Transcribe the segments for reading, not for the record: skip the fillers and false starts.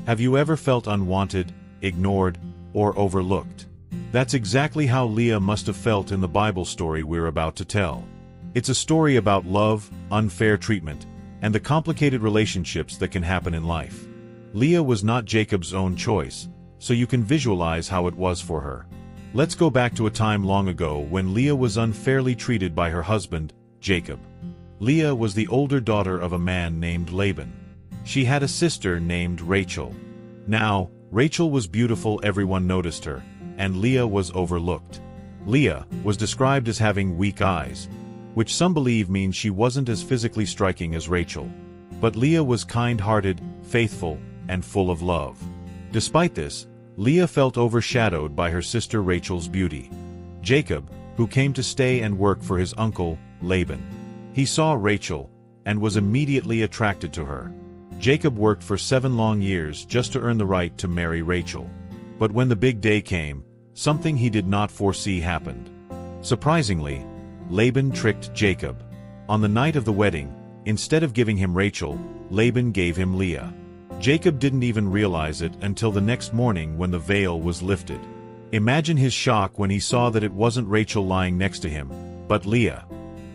Have you ever felt unwanted, ignored, or overlooked? That's exactly how Leah must have felt in the Bible story we're about to tell. It's a story about love, unfair treatment, and the complicated relationships that can happen in life. Leah was not Jacob's own choice, so you can visualize how it was for her. Let's go back to a time long ago when Leah was unfairly treated by her husband, Jacob. Leah was the older daughter of a man named Laban. She had a sister named Rachel. Now, Rachel was beautiful, everyone noticed her, and Leah was overlooked. Leah was described as having weak eyes, which some believe means she wasn't as physically striking as Rachel. But Leah was kind-hearted, faithful, and full of love. Despite this, Leah felt overshadowed by her sister Rachel's beauty. Jacob, who came to stay and work for his uncle, Laban. He saw Rachel, and was immediately attracted to her. Jacob worked for 7 long years just to earn the right to marry Rachel. But when the big day came, something he did not foresee happened. Surprisingly, Laban tricked Jacob. On the night of the wedding, instead of giving him Rachel, Laban gave him Leah. Jacob didn't even realize it until the next morning when the veil was lifted. Imagine his shock when he saw that it wasn't Rachel lying next to him, but Leah.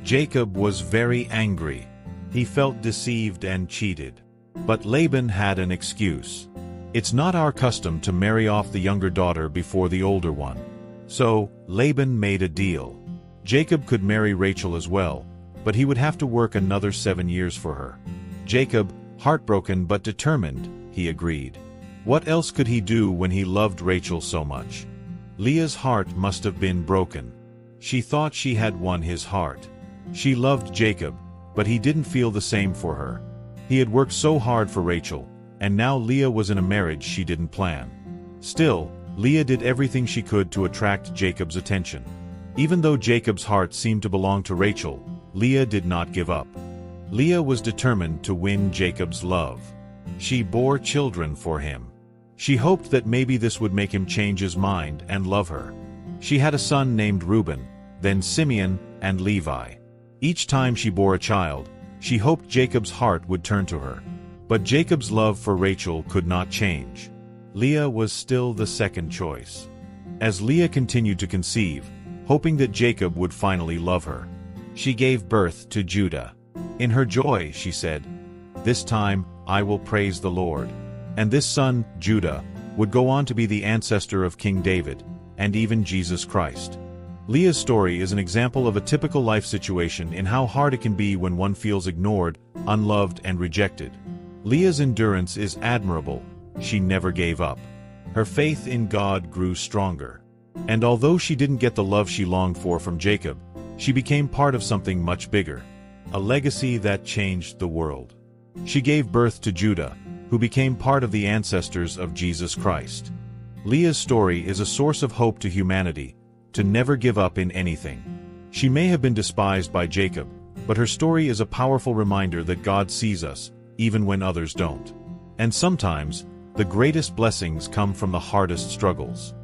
Jacob was very angry. He felt deceived and cheated. But Laban had an excuse. It's not our custom to marry off the younger daughter before the older one. So, Laban made a deal. Jacob could marry Rachel as well, but he would have to work another 7 years for her. Jacob, heartbroken but determined, he agreed. What else could he do when he loved Rachel so much? Leah's heart must have been broken. She thought she had won his heart. She loved Jacob, but he didn't feel the same for her. He had worked so hard for Rachel, and now Leah was in a marriage she didn't plan. Still, Leah did everything she could to attract Jacob's attention. Even though Jacob's heart seemed to belong to Rachel, Leah did not give up. Leah was determined to win Jacob's love. She bore children for him. She hoped that maybe this would make him change his mind and love her. She had a son named Reuben, then Simeon, and Levi. Each time she bore a child, she hoped Jacob's heart would turn to her. But Jacob's love for Rachel could not change. Leah was still the second choice. As Leah continued to conceive, hoping that Jacob would finally love her, she gave birth to Judah. In her joy, she said, "This time I will praise the Lord." And this son, Judah, would go on to be the ancestor of King David, and even Jesus Christ. Leah's story is an example of a typical life situation in how hard it can be when one feels ignored, unloved, and rejected. Leah's endurance is admirable. She never gave up. Her faith in God grew stronger. And although she didn't get the love she longed for from Jacob, she became part of something much bigger. A legacy that changed the world. She gave birth to Judah, who became part of the ancestors of Jesus Christ. Leah's story is a source of hope to humanity, to never give up in anything. She may have been despised by Jacob, but her story is a powerful reminder that God sees us, even when others don't. And sometimes, the greatest blessings come from the hardest struggles.